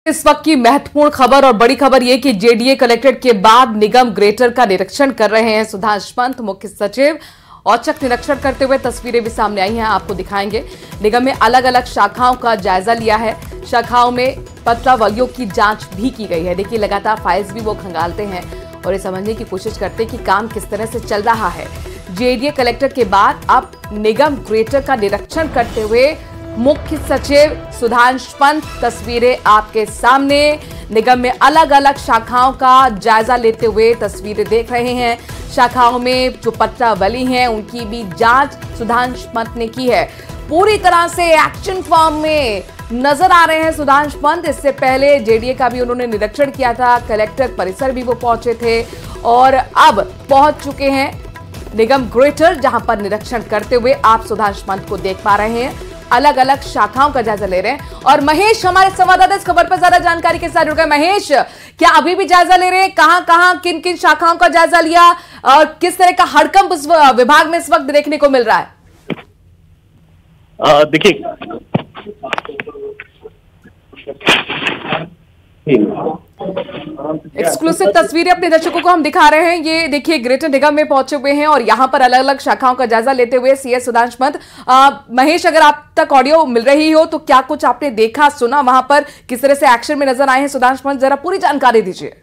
इस वक्त की महत्वपूर्ण खबर और बड़ी खबर यह कि जेडीए कलेक्ट्रेट के बाद निगम ग्रेटर का निरीक्षण कर रहे हैं सुधांशु पंत। मुख्य सचिव औचक निरीक्षण करते हुए तस्वीरें भी सामने आई हैं, आपको दिखाएंगे। निगम में अलग अलग शाखाओं का जायजा लिया है, शाखाओं में पत्रावलियों की जांच भी की गई है। देखिए, लगातार फाइल्स भी वो खंगालते हैं और ये समझने की कोशिश करते हैं कि काम किस तरह से चल रहा है। जेडीए कलेक्टर के बाद अब निगम ग्रेटर का निरीक्षण करते हुए मुख्य सचिव सुधांशु पंत तस्वीरें आपके सामने। निगम में अलग अलग शाखाओं का जायजा लेते हुए तस्वीरें देख रहे हैं। शाखाओं में जो पत्रावली हैं उनकी भी जांच सुधांशु पंत ने की है। पूरी तरह से एक्शन फॉर्म में नजर आ रहे हैं सुधांशु पंत। इससे पहले जेडीए का भी उन्होंने निरीक्षण किया था, कलेक्टर परिसर भी वो पहुंचे थे और अब पहुंच चुके हैं निगम ग्रेटर, जहां पर निरीक्षण करते हुए आप सुधांशु पंत को देख पा रहे हैं। अलग अलग शाखाओं का जायजा ले रहे हैं और महेश हमारे संवाददाता इस खबर पर ज्यादा जानकारी के साथ जुड़ गए। महेश, क्या अभी भी जायजा ले रहे हैं? कहां किन किन शाखाओं का जायजा लिया और किस तरह का हड़कंप उस विभाग में इस वक्त देखने को मिल रहा है? देखिए, एक्सक्लूसिव तस्वीरें अपने दर्शकों को हम दिखा रहे हैं। ये देखिए, ग्रेटर निगम में पहुंचे हुए हैं और यहां पर अलग अलग शाखाओं का जायजा लेते हुए सीएस सुधांशु पंत। महेश, अगर आप तक ऑडियो मिल रही हो तो क्या कुछ आपने देखा सुना, वहां पर किस तरह से एक्शन में नजर आए हैं सुधांशु पंत? जरा पूरी जानकारी दीजिए।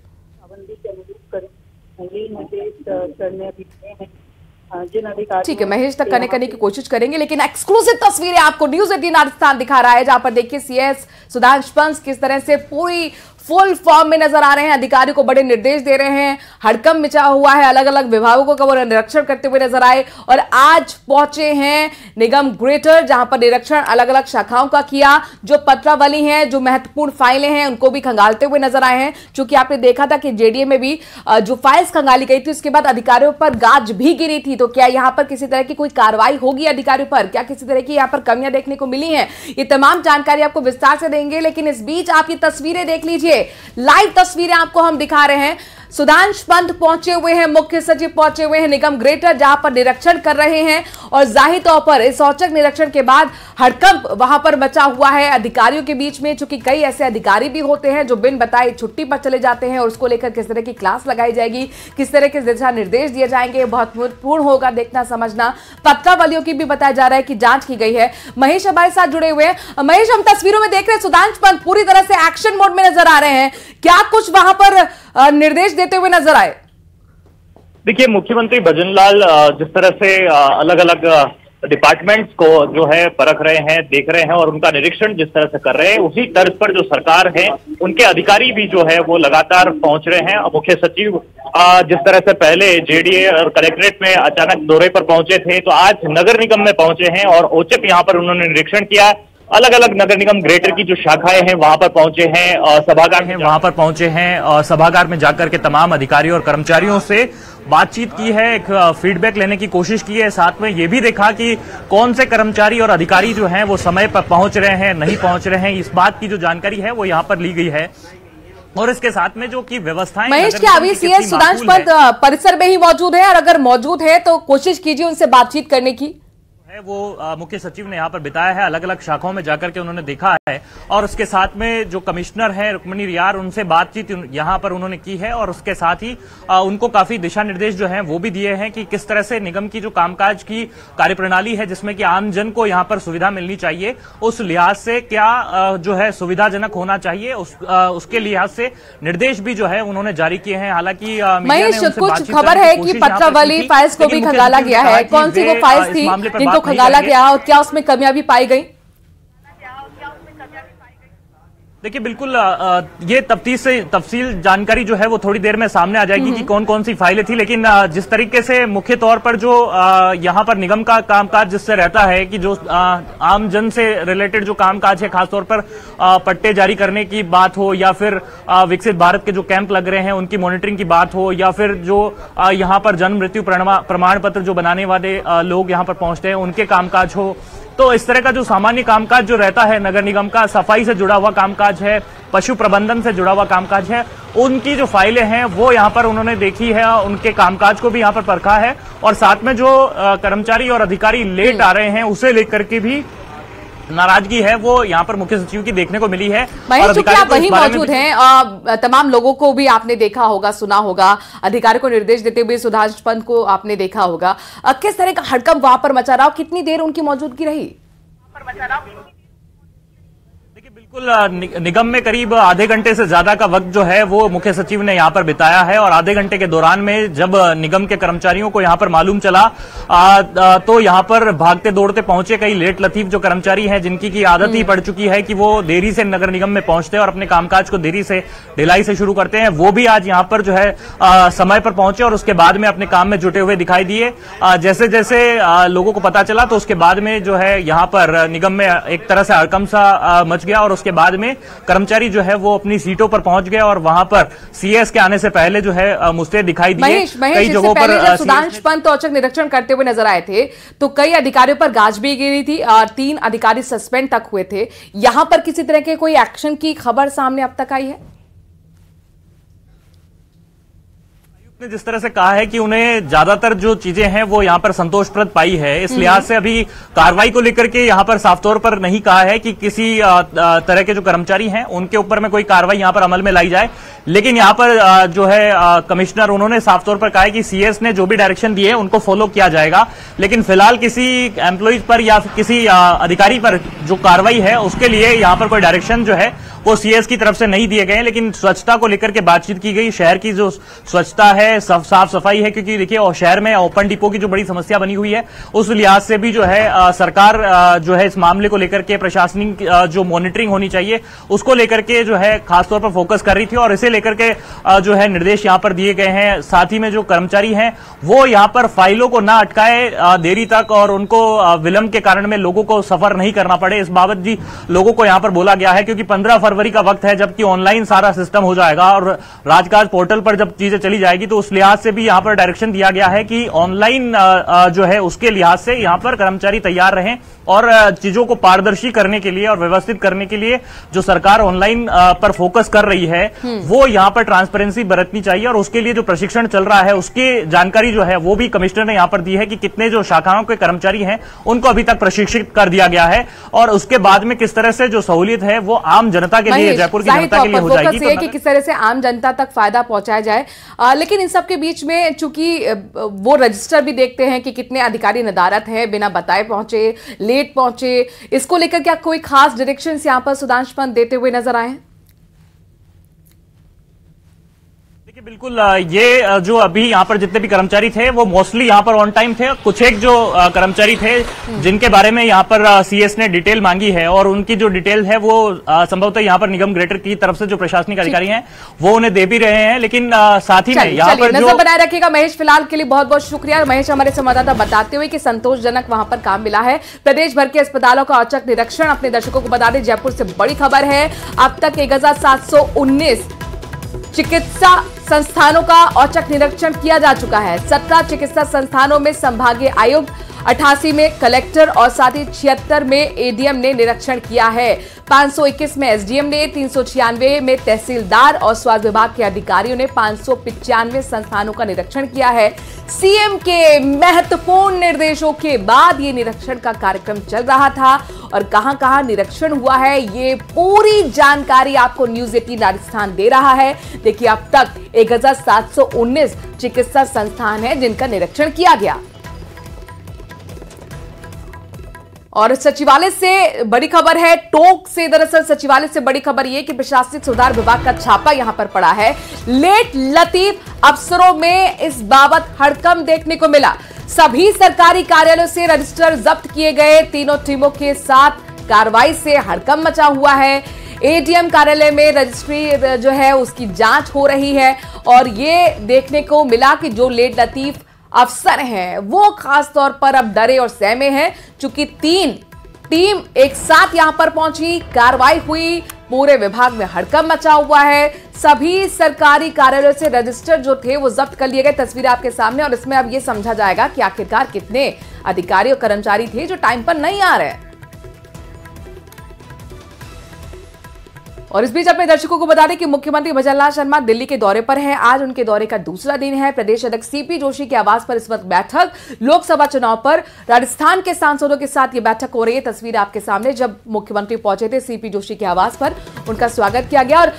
ठीक है, महेश तक कनेक्ट करने की कोशिश करेंगे, लेकिन एक्सक्लूसिव तस्वीरें आपको न्यूज़ 18 राजस्थान दिखा रहा है, जहां पर देखिए सीएस सुधांशु पंत किस तरह से पूरी फुल फॉर्म में नजर आ रहे हैं। अधिकारियों को बड़े निर्देश दे रहे हैं, हड़कंप मचा हुआ है। अलग अलग विभागों का वो निरीक्षण करते हुए नजर आए और आज पहुंचे हैं निगम ग्रेटर, जहां पर निरीक्षण अलग अलग शाखाओं का किया। जो पत्रावली हैं, जो महत्वपूर्ण फाइलें हैं, उनको भी खंगालते हुए नजर आए हैं। चूंकि आपने देखा था कि जेडीए में भी जो फाइल्स खंगाली गई थी उसके बाद अधिकारियों पर गाज भी गिरी थी। तो क्या यहां पर किसी तरह की कोई कार्रवाई होगी अधिकारियों पर? क्या किसी तरह की यहां पर कमियां देखने को मिली हैं? ये तमाम जानकारी आपको विस्तार से देंगे, लेकिन इस बीच आप ये तस्वीरें देख लीजिए। लाइव तस्वीरें आपको हम दिखा रहे हैं। सुधांशु पंत पहुंचे हुए हैं, मुख्य सचिव पहुंचे हुए हैं निगम ग्रेटर, जहां पर निरीक्षण कर रहे हैं और जाहिर तौर पर इस औचक निरीक्षण के बाद हड़कंप वहां पर मचा हुआ है अधिकारियों के बीच में। चूंकि कई ऐसे अधिकारी भी होते हैं जो बिन बताए छुट्टी पर चले जाते हैं और उसको लेकर किस तरह की क्लास लगाई जाएगी, किस तरह के दिशा निर्देश दिए जाएंगे, बहुत महत्वपूर्ण होगा देखना समझना। पत्रावलियों की भी बताया जा रहा है कि जांच की गई है। महेश हमारे साथ जुड़े हुए हैं। महेश, हम तस्वीरों में देख रहे हैं सुधांशु पंत पूरी तरह से एक्शन मोड में नजर आ रहे हैं। क्या कुछ वहां पर निर्देश देते हुए नजर आए? देखिए, मुख्यमंत्री भजनलाल जिस तरह से अलग अलग डिपार्टमेंट्स को जो है परख रहे हैं, देख रहे हैं और उनका निरीक्षण जिस तरह से कर रहे हैं, उसी तर्ज पर जो सरकार है उनके अधिकारी भी जो है वो लगातार पहुंच रहे हैं। मुख्य सचिव जिस तरह से पहले जेडीए और कलेक्ट्रेट में अचानक दौरे पर पहुंचे थे, तो आज नगर निगम में पहुंचे हैं और औचक यहाँ पर उन्होंने निरीक्षण किया। अलग अलग नगर निगम ग्रेटर की जो शाखाएं हैं वहां पर पहुंचे हैं और सभागार में वहां पर पहुंचे हैं और सभागार में जाकर के तमाम अधिकारियों और कर्मचारियों से बातचीत की है, एक फीडबैक लेने की कोशिश की है। साथ में ये भी देखा कि कौन से कर्मचारी और अधिकारी जो हैं वो समय पर पहुंच रहे हैं, नहीं पहुंच रहे हैं, इस बात की जो जानकारी है वो यहाँ पर ली गई है। और इसके साथ में जो की व्यवस्थाएं, महेश, क्या अभी सीएस सुधांशु पंत परिसर में ही मौजूद है? और अगर मौजूद है तो कोशिश कीजिए उनसे बातचीत करने की। वो मुख्य सचिव ने यहाँ पर बिताया है, अलग अलग शाखाओं में जाकर के उन्होंने देखा है और उसके साथ में जो कमिश्नर है रुक्मिणी रियार, उनसे बातचीत यहाँ पर उन्होंने की है और उसके साथ ही उनको काफी दिशा निर्देश जो हैं वो भी दिए हैं कि किस तरह से निगम की जो कामकाज की कार्यप्रणाली है, जिसमें कि आम जन को यहाँ पर सुविधा मिलनी चाहिए, उस लिहाज से क्या जो है सुविधाजनक होना चाहिए, उसके लिहाज से निर्देश भी जो है उन्होंने जारी किए हैं। हालांकि महेश, कुछ खबर है कि पत्रावली फाइल्स को भी खंगाला गया है। कौन सी वो फाइल्स थी जिनको खंगाला गया और क्या उसमें कमियां भी पाई गई? देखिए, बिल्कुल ये तफसील जानकारी जो है वो थोड़ी देर में सामने आ जाएगी कि कौन कौन सी फाइलें थी। लेकिन जिस तरीके से मुख्य तौर पर जो यहाँ पर निगम का कामकाज जिससे रहता है कि जो आम जन से रिलेटेड जो कामकाज है, खासतौर पर पट्टे जारी करने की बात हो या फिर विकसित भारत के जो कैंप लग रहे हैं उनकी मॉनिटरिंग की बात हो या फिर जो यहाँ पर जन्म मृत्यु प्रमाण पत्र जो बनाने वाले लोग यहाँ पर पहुंचते हैं उनके कामकाज हो, तो इस तरह का जो सामान्य कामकाज जो रहता है नगर निगम का, सफाई से जुड़ा हुआ कामकाज है, पशु प्रबंधन से जुड़ा हुआ कामकाज है, उनकी जो फाइलें हैं वो यहाँ पर उन्होंने देखी है, उनके कामकाज को भी यहाँ पर परखा है और साथ में जो कर्मचारी और अधिकारी लेट आ रहे हैं उसे लेकर के भी नाराजगी है वो यहाँ पर मुख्य सचिव की देखने को मिली है। महेश, चूंकि आप वहीं मौजूद हैं, तमाम लोगों को भी आपने देखा होगा, सुना होगा, अधिकारी को निर्देश देते हुए सुधांशु पंत को आपने देखा होगा, किस तरह का हड़कंप वहां पर मचा रहा, कितनी देर उनकी मौजूदगी रही? बिल्कुल निगम में करीब आधे घंटे से ज्यादा का वक्त जो है वो मुख्य सचिव ने यहाँ पर बिताया है और आधे घंटे के दौरान में जब निगम के कर्मचारियों को यहाँ पर मालूम चला तो यहाँ पर भागते दौड़ते पहुंचे कई लेट लतीफ जो कर्मचारी हैं जिनकी की आदत ही पड़ चुकी है कि वो देरी से नगर निगम में पहुंचते हैं और अपने कामकाज को देरी से ढिलाई से शुरू करते हैं। वो भी आज यहाँ पर जो है समय पर पहुंचे और उसके बाद में अपने काम में जुटे हुए दिखाई दिए। जैसे जैसे लोगों को पता चला तो उसके बाद में जो है यहाँ पर निगम में एक तरह से हड़कंप सा मच गया और उसके बाद में कर्मचारी जो है वो अपनी सीटों पर पहुंच गए और वहां पर सीएस के आने से पहले जो है मुस्तैद दिखाई दिए। कई जगहों पर सुधांशु पंत औचक निरीक्षण करते हुए नजर आए थे तो कई अधिकारियों पर गाज भी गिरी थी और 3 अधिकारी सस्पेंड तक हुए थे। यहां पर किसी तरह के कोई एक्शन की खबर सामने अब तक आई है? ने जिस तरह से कहा है कि उन्हें ज्यादातर जो चीजें हैं वो यहाँ पर संतोषप्रद पाई है, इस लिहाज से अभी कार्रवाई को लेकर के यहाँ पर साफ तौर पर नहीं कहा है कि किसी तरह के जो कर्मचारी हैं उनके ऊपर में कोई कार्रवाई यहाँ पर अमल में लाई जाए। लेकिन यहाँ पर जो है कमिश्नर उन्होंने साफ तौर पर कहा है कि सीएस ने जो भी डायरेक्शन दिए उनको फॉलो किया जाएगा। लेकिन फिलहाल किसी एम्प्लॉइज पर या किसी अधिकारी पर जो कार्रवाई है उसके लिए यहाँ पर कोई डायरेक्शन जो है वो सीएस की तरफ से नहीं दिए गए। लेकिन स्वच्छता को लेकर के बातचीत की गई, शहर की जो स्वच्छता है, साफ सफाई है, क्योंकि देखिए और शहर में ओपन डिपो की जो बड़ी समस्या बनी हुई है उस लिहाज से भी जो है सरकार जो है इस मामले को लेकर के प्रशासनिक जो मॉनिटरिंग होनी चाहिए उसको लेकर के जो है खासतौर पर फोकस कर रही थी और इसे लेकर के जो है निर्देश यहाँ पर दिए गए हैं। साथ ही में जो कर्मचारी हैं वो यहाँ पर फाइलों को ना अटकाए देरी तक और उनको विलंब के कारण में लोगों को सफर नहीं करना पड़े, इस बाबत भी लोगों को यहाँ पर बोला गया है। क्योंकि 15 फरवरी का वक्त है जबकि ऑनलाइन सारा सिस्टम हो जाएगा और राजकाज पोर्टल पर जब चीजें चली जाएगी तो उस लिहाज से भी यहाँ पर डायरेक्शन दिया गया है कि ऑनलाइन जो है उसके लिहाज से यहाँ पर कर्मचारी तैयार रहें और चीजों को पारदर्शी करने के लिए और व्यवस्थित करने के लिए जो सरकार ऑनलाइन पर फोकस कर रही है वो यहाँ पर ट्रांसपेरेंसी बरतनी चाहिए और उसके लिए जो प्रशिक्षण चल रहा है उसकी जानकारी जो है वो भी कमिश्नर ने यहाँ पर दी है कि कितने जो शाखाओं के कर्मचारी हैं उनको अभी तक प्रशिक्षित कर दिया गया है और उसके बाद में किस तरह से जो सहूलियत है वो आम जनता के लिए, जयपुर की जनता के लिए हो जाएगी। तो कि किस तरह से आम जनता तक फायदा पहुंचाया जाए। लेकिन इन सब के बीच में चूंकि वो रजिस्टर भी देखते हैं कि कितने अधिकारी नदारत हैं, बिना बताए पहुंचे, लेट पहुंचे, इसको लेकर क्या कोई खास डायरेक्शन यहां पर सुधांशु पंत देते हुए नजर आए? देखिए बिल्कुल ये जो अभी यहाँ पर जितने भी कर्मचारी थे वो मोस्टली यहाँ पर ऑन टाइम थे। कुछ एक जो कर्मचारी थे जिनके बारे में यहाँ पर सीएस ने डिटेल मांगी है और उनकी जो डिटेल है वो संभवतः यहाँ पर निगम ग्रेटर की तरफ से जो प्रशासनिक अधिकारी हैं वो उन्हें दे भी रहे हैं। लेकिन साथ ही में यहाँ पर नजर बनाए रखिएगा। महेश, फिलहाल के लिए बहुत बहुत शुक्रिया। महेश हमारे संवाददाता बताते हुए कि संतोषजनक वहां पर काम मिला है। प्रदेश भर के अस्पतालों का औचक निरीक्षण अपने दर्शकों को बता दें, जयपुर से बड़ी खबर है। अब तक 1719 चिकित्सा संस्थानों का औचक निरीक्षण किया जा चुका है। 17 चिकित्सा संस्थानों में संभागीय आयुक्त, 88 में कलेक्टर और साथ ही 76 में एडीएम ने निरीक्षण किया है। 521 में एसडीएम ने, 396 में तहसीलदार और स्वास्थ्य विभाग के अधिकारियों ने 595 संस्थानों का निरीक्षण किया है। सीएम के महत्वपूर्ण निर्देशों के बाद ये निरीक्षण का कार्यक्रम चल रहा था और कहां-कहां निरीक्षण हुआ है ये पूरी जानकारी आपको न्यूज 18 राजस्थान दे रहा है। देखिए अब तक 1719 चिकित्सा संस्थान हैं जिनका निरीक्षण किया गया। और सचिवालय से बड़ी खबर है, टोंक से दरअसल सचिवालय से बड़ी खबर यह कि प्रशासनिक सुधार विभाग का छापा यहां पर पड़ा है। लेट लतीफ अफसरों में इस बाबत हड़कंप देखने को मिला। सभी सरकारी कार्यालयों से रजिस्टर जब्त किए गए। तीनों टीमों के साथ कार्रवाई से हड़कंप मचा हुआ है। एडीएम कार्यालय में रजिस्ट्री जो है उसकी जांच हो रही है और ये देखने को मिला कि जो लेट लतीफ अफसर हैं वो खास तौर पर अब डरे और सहमे हैं, चूंकि 3 टीम एक साथ यहां पर पहुंची, कार्रवाई हुई, पूरे विभाग में हड़कंप मचा हुआ है। सभी सरकारी कार्यालयों से रजिस्टर जो थे वो जब्त कर लिए गए। तस्वीर आपके सामने और इसमें अब ये समझा जाएगा कि आखिरकार कितने अधिकारी और कर्मचारी थे जो टाइम पर नहीं आ रहे। और इस बीच अपने दर्शकों को बता दें कि मुख्यमंत्री भजनलाल शर्मा दिल्ली के दौरे पर हैं। आज उनके दौरे का दूसरा दिन है। प्रदेश अध्यक्ष सीपी जोशी के आवास पर इस वक्त बैठक, लोकसभा चुनाव पर राजस्थान के सांसदों के साथ ये बैठक हो रही है। तस्वीर आपके सामने, जब मुख्यमंत्री पहुंचे थे सीपी जोशी के आवास पर, उनका स्वागत किया गया। और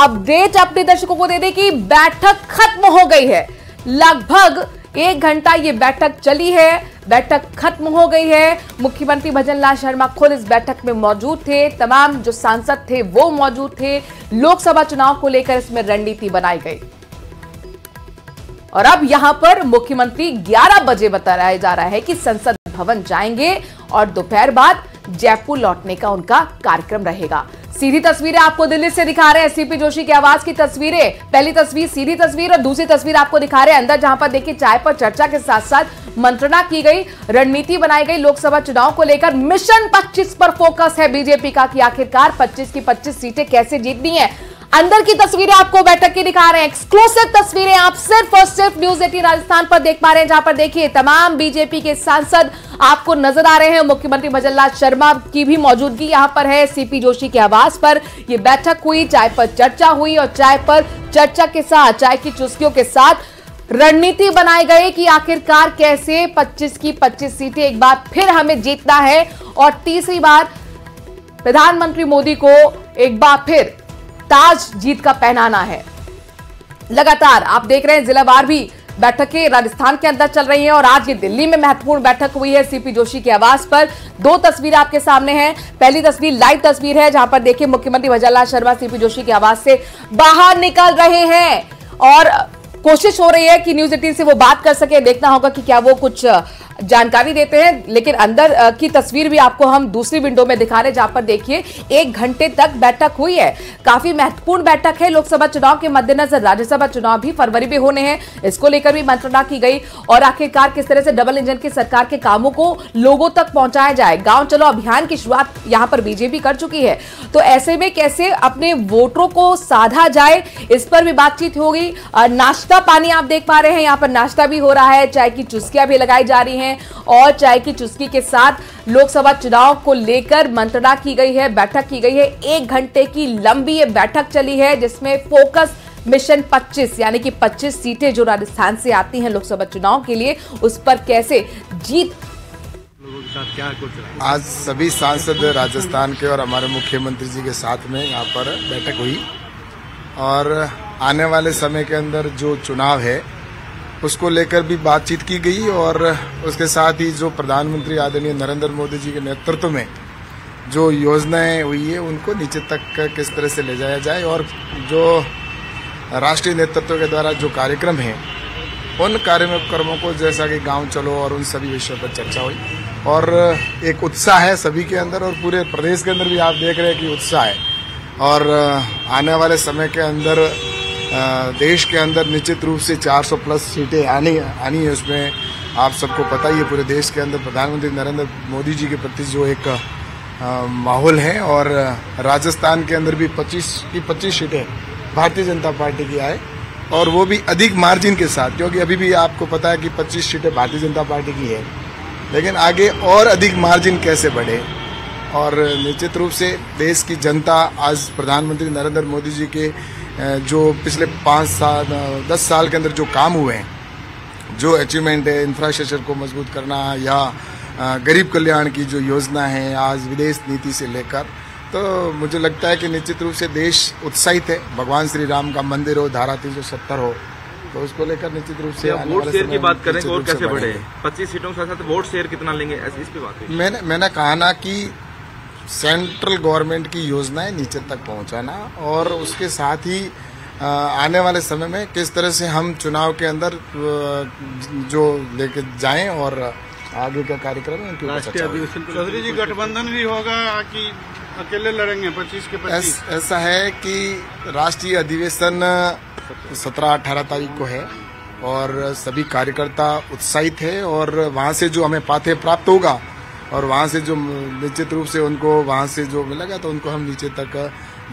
अपडेट अपने दर्शकों को दे दें कि बैठक खत्म हो गई है। लगभग 1 घंटा ये बैठक चली है, बैठक खत्म हो गई है। मुख्यमंत्री भजनलाल शर्मा खुद इस बैठक में मौजूद थे, तमाम जो सांसद थे वो मौजूद थे। लोकसभा चुनाव को लेकर इसमें रणनीति बनाई गई और अब यहां पर मुख्यमंत्री 11 बजे बताया जा रहा है कि संसद भवन जाएंगे और दोपहर बाद जयपुर लौटने का उनका कार्यक्रम रहेगा। सीधी तस्वीरें आपको दिल्ली से दिखा रहे हैं, सीपी जोशी के आवास की तस्वीरें। पहली तस्वीर सीधी तस्वीर और दूसरी तस्वीर आपको दिखा रहे हैं अंदर, जहां पर देखिए चाय पर चर्चा के साथ साथ मंत्रणा की गई, रणनीति बनाई गई लोकसभा चुनाव को लेकर। मिशन 25 पर फोकस है बीजेपी का कि आखिरकार 25 की 25 सीटें कैसे जीतनी है। अंदर की तस्वीरें आपको बैठक की दिखा रहे हैं, एक्सक्लूसिव तस्वीरें आप सिर्फ और सिर्फ न्यूज 18 राजस्थान पर देख पा रहे हैं, जहां पर देखिए तमाम बीजेपी के सांसद आपको नजर आ रहे हैं। मुख्यमंत्री भजनलाल शर्मा की भी मौजूदगी यहां पर है। सीपी जोशी के आवास पर यह बैठक हुई, चाय पर चर्चा हुई और चाय पर चर्चा के साथ, चाय की चुस्कियों के साथ रणनीति बनाई गई कि आखिरकार कैसे 25 की 25 सीटें एक बार फिर हमें जीतना है और तीसरी बार प्रधानमंत्री मोदी को एक बार फिर ताज जीत का पहनाना है। लगातार आप देख रहे हैं जिलावार भी बैठकें राजस्थान के अंदर चल रही हैं और आज ये दिल्ली में महत्वपूर्ण बैठक हुई है सीपी जोशी के आवास पर। 2 तस्वीर आपके सामने हैं। पहली तस्वीर लाइव तस्वीर है, जहां पर देखिए मुख्यमंत्री भजनलाल शर्मा सीपी जोशी के आवास से बाहर निकल रहे हैं और कोशिश हो रही है कि न्यूज 18 से वो बात कर सके। देखना होगा कि क्या वो कुछ जानकारी देते हैं, लेकिन अंदर की तस्वीर भी आपको हम दूसरी विंडो में दिखा रहे हैं, जहां पर देखिए 1 घंटे तक बैठक हुई है। काफी महत्वपूर्ण बैठक है लोकसभा चुनाव के मद्देनजर। राज्यसभा चुनाव भी फरवरी में होने हैं, इसको लेकर भी मंत्रणा की गई और आखिरकार किस तरह से डबल इंजन की सरकार के कामों को लोगों तक पहुंचाया जाए। गांव चलो अभियान की शुरुआत यहां पर बीजेपी कर चुकी है, तो ऐसे में कैसे अपने वोटरों को साधा जाए, इस पर भी बातचीत होगी। नाश्ता पानी आप देख पा रहे हैं, यहां पर नाश्ता भी हो रहा है, चाय की चुस्कियां भी लगाई जा रही हैं और चाय की चुस्की के साथ लोकसभा चुनाव को लेकर मंत्रणा की गई है, बैठक की गई है। 1 घंटे की लंबी ये बैठक चली है, जिसमें फोकस मिशन 25 यानी कि 25 सीटें जो राजस्थान से आती हैं लोकसभा चुनाव के लिए, उस पर कैसे जीत। आज सभी सांसद राजस्थान के और हमारे मुख्यमंत्री जी के साथ में यहाँ पर बैठक हुई और आने वाले समय के अंदर जो चुनाव है उसको लेकर भी बातचीत की गई और उसके साथ ही जो प्रधानमंत्री आदरणीय नरेंद्र मोदी जी के नेतृत्व में जो योजनाएं हुई है उनको नीचे तक किस तरह से ले जाया जाए और जो राष्ट्रीय नेतृत्व के द्वारा जो कार्यक्रम है उन कार्यक्रमों को, जैसा कि गांव चलो और उन सभी विषयों पर चर्चा हुई और एक उत्साह है सभी के अंदर और पूरे प्रदेश के अंदर भी आप देख रहे हैं कि उत्साह है। और आने वाले समय के अंदर देश के अंदर निश्चित रूप से 400 प्लस सीटें आनी है। उसमें आप सबको पता ही है पूरे देश के अंदर प्रधानमंत्री नरेंद्र मोदी जी के प्रति जो एक माहौल है और राजस्थान के अंदर भी 25 की 25 सीटें भारतीय जनता पार्टी की आए और वो भी अधिक मार्जिन के साथ, क्योंकि अभी भी आपको पता है कि 25 सीटें भारतीय जनता पार्टी की है, लेकिन आगे और अधिक मार्जिन कैसे बढ़े। और निश्चित रूप से देश की जनता आज प्रधानमंत्री नरेंद्र मोदी जी के जो पिछले 10 साल के अंदर जो काम हुए हैं, जो अचीवमेंट है, इंफ्रास्ट्रक्चर को मजबूत करना या गरीब कल्याण की जो योजना है, आज विदेश नीति से लेकर, तो मुझे लगता है कि निश्चित रूप से देश उत्साहित है। भगवान श्री राम का मंदिर हो, धारा 370 हो, तो उसको लेकर निश्चित रूप से वोट शेयर की बात करें और कैसे बढ़े 25 सीटों के साथ वोट शेयर कितना लेंगे, इस पे बात है। मैंने कहा ना कि सेंट्रल गवर्नमेंट की योजनाएं नीचे तक पहुंचाना और उसके साथ ही आने वाले समय में किस तरह से हम चुनाव के अंदर जो लेके जाएं और आगे का कार्यक्रम है। चौधरी जी, गठबंधन भी होगा कि अकेले लड़ेंगे 25 के 25? ऐसा है कि राष्ट्रीय अधिवेशन 17-18 तारीख को है और सभी कार्यकर्ता उत्साहित है और वहाँ से जो हमें पाथे प्राप्त होगा और वहाँ से जो निश्चित रूप से उनको वहाँ से जो मिलेगा तो उनको हम नीचे तक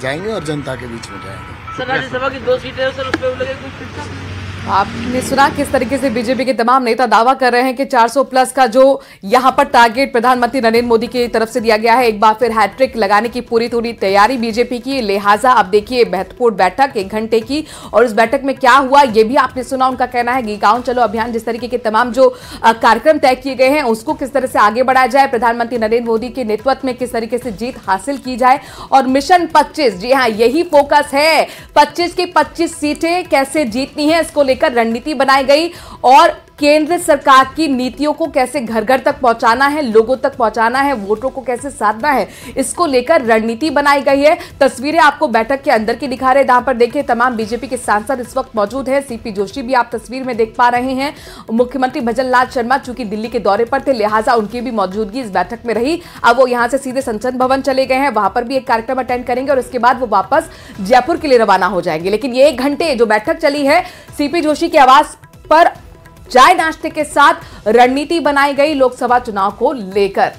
जाएंगे और जनता के बीच में जाएंगे। सर, राज्यसभा की 2 सीटें हैं सर, उस पर लगेगा कुछ? आपने सुना किस तरीके से बीजेपी के तमाम नेता दावा कर रहे हैं कि 400 प्लस का जो यहां पर टारगेट प्रधानमंत्री नरेंद्र मोदी की तरफ से दिया गया है, एक बार फिर हैट्रिक लगाने की पूरी तैयारी बीजेपी की। लिहाजा अब देखिए महत्वपूर्ण बैठक 1 घंटे की, और इस बैठक में क्या हुआ ये भी आपने सुना। उनका कहना है कि गांव चलो अभियान, जिस तरीके के तमाम जो कार्यक्रम तय किए गए हैं उसको किस तरह से आगे बढ़ाया जाए, प्रधानमंत्री नरेंद्र मोदी के नेतृत्व में किस तरीके से जीत हासिल की जाए, और मिशन 25, जी हां यही फोकस है। 25 की 25 सीटें कैसे जीतनी है इसको लेकर रणनीति बनाई गई, और केंद्र सरकार की नीतियों को कैसे घर घर तक पहुंचाना है, लोगों तक पहुंचाना है, वोटरों को कैसे साधना है, इसको लेकर रणनीति बनाई गई है। तस्वीरें आपको बैठक के अंदर की दिखा रहे हैं, जहां पर देखिए तमाम बीजेपी के सांसद इस वक्त मौजूद हैं। सीपी जोशी भी आप तस्वीर में देख पा रहे हैं। मुख्यमंत्री भजनलाल शर्मा चूंकि दिल्ली के दौरे पर थे, लिहाजा उनकी भी मौजूदगी इस बैठक में रही। अब वो यहां से सीधे संसद भवन चले गए हैं, वहां पर भी एक कार्यक्रम अटेंड करेंगे और इसके बाद वो वापस जयपुर के लिए रवाना हो जाएंगे। लेकिन ये 1 घंटे जो बैठक चली है, सीपी जोशी के आवास पर चाय नाश्ते के साथ रणनीति बनाई गई लोकसभा चुनाव को लेकर।